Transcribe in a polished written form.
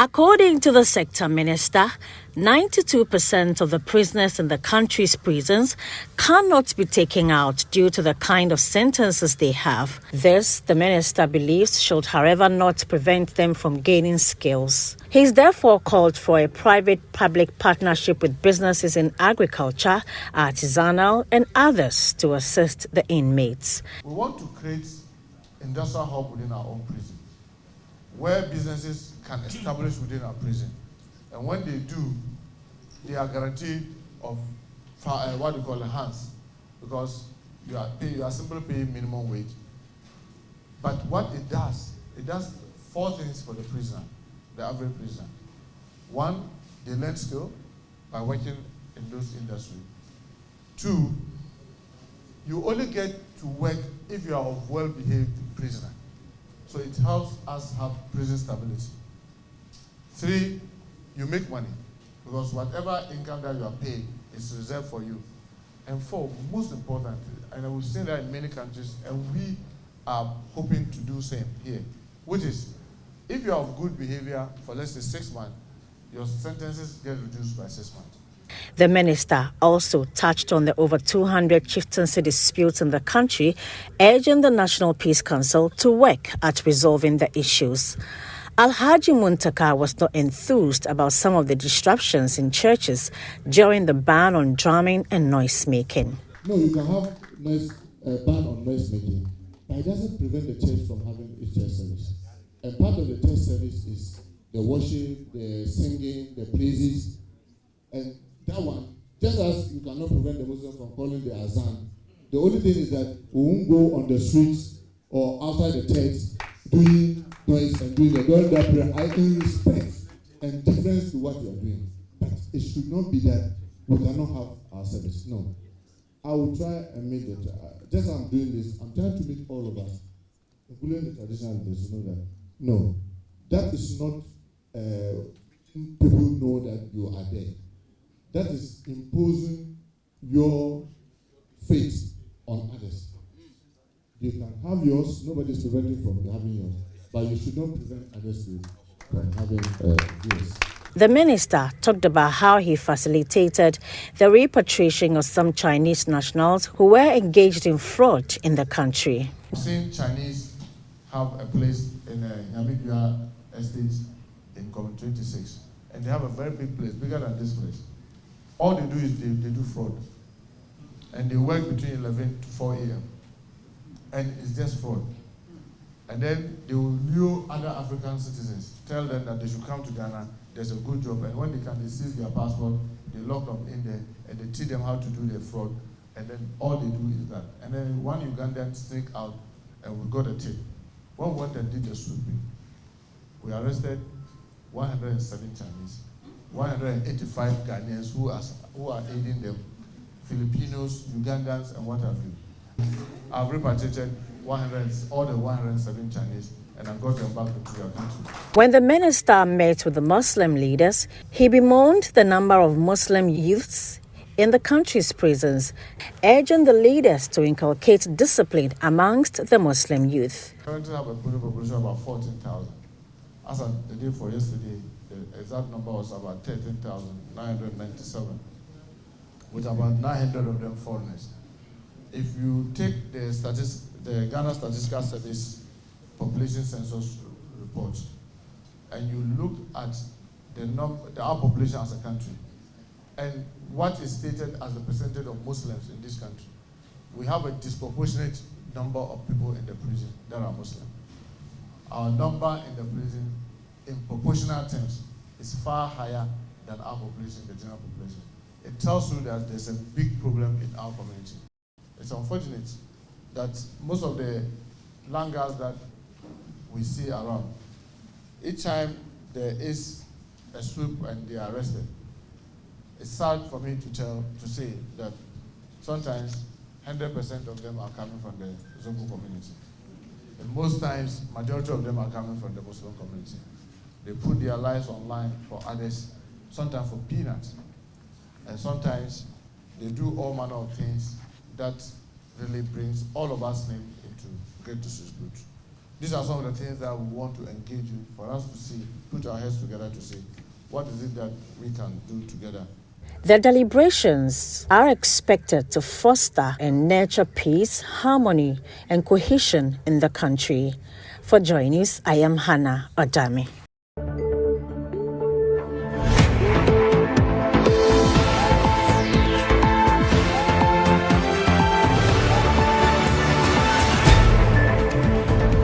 According to the sector minister, 92% of the prisoners in the country's prisons cannot be taken out due to the kind of sentences they have. This, the minister believes, should however not prevent them from gaining skills. He's therefore called for a private-public partnership with businesses in agriculture, artisanal, and others to assist the inmates. We want to create industrial hub within our own prison, where businesses can establish within our prison. And when they do, they are guaranteed of what we call hands, because you are simply paying minimum wage. But what it does 4 things for the prisoner, the average prisoner. 1, they learn skill by working in those industries. 2, you only get to work if you are a well-behaved prisoner. So it helps us have prison stability. 3, you make money, because whatever income that you are paid is reserved for you. And 4, most importantly, and I will say that in many countries, and we are hoping to do same here, which is, if you are of good behavior for let's say 6 months, your sentences get reduced by 6 months. The minister also touched on the over 200 chieftaincy disputes in the country, urging the National Peace Council to work at resolving the issues. Alhaji Muntaka was not enthused about some of the disruptions in churches during the ban on drumming and noise making. No, you can have ban on noise making, but it doesn't prevent the church from having its church service. And part of the church service is the worship, the singing, the praises, and that one, just as you cannot prevent the Muslims from calling the azan, the only thing is that we won't go on the streets or outside the church doing noise and doing that prayer in respect and difference to what you are doing. But it should not be that we cannot have our service. No. I will try and make it. Just as I'm doing this, I'm trying to make all of us, including the traditional leaders, know that. No. That is not people know that you are there. That is imposing your faith on others. You can have yours, nobody is preventing from having yours, but you should not prevent others from having yours. The minister talked about how he facilitated the repatriation of some Chinese nationals who were engaged in fraud in the country. I've seen Chinese have a place in Namibia estate in Common 26, and they have a very big place, bigger than this place. All they do is they do fraud, and they work between 11 to 4 a.m. and it's just fraud. And then they will lure other African citizens, tell them that they should come to Ghana, there's a good job, and when they can, they seize their passport, they lock them in there, and they teach them how to do their fraud, and then all they do is that. And then one Ugandan sneak out, and we got a tip. When we went and did the sweeping, we arrested 107 Chinese, 185 Ghanaians who are aiding them, Filipinos, Ugandans, and what have you. I've repatriated all the 107 Chinese, and I got them back to their country. When the minister met with the Muslim leaders, he bemoaned the number of Muslim youths in the country's prisons, urging the leaders to inculcate discipline amongst the Muslim youth. We currently have a population of about 14,000. As of the day for yesterday, the exact number was about 13,997, with about 900 of them foreigners. If you take the Ghana Statistical Service population census report, and you look at our population as a country, and what is stated as the percentage of Muslims in this country, we have a disproportionate number of people in the prison that are Muslim. Our number in the prison, in proportional terms, is far higher than our population, the general population. It tells you that there's a big problem in our community. It's unfortunate that most of the langars that we see around, each time there is a swoop and they are arrested, it's sad for me to say that sometimes 100% of them are coming from the Zongo community. And most times, majority of them are coming from the Muslim community. They put their lives online for others, sometimes for peanuts. And sometimes they do all manner of things that really brings all of us into great disrepute. These are some of the things that we want to engage in for us to see, put our heads together to see what is it that we can do together. The deliberations are expected to foster and nurture peace, harmony, and cohesion in the country. For Joy News, I am Hannah Adami.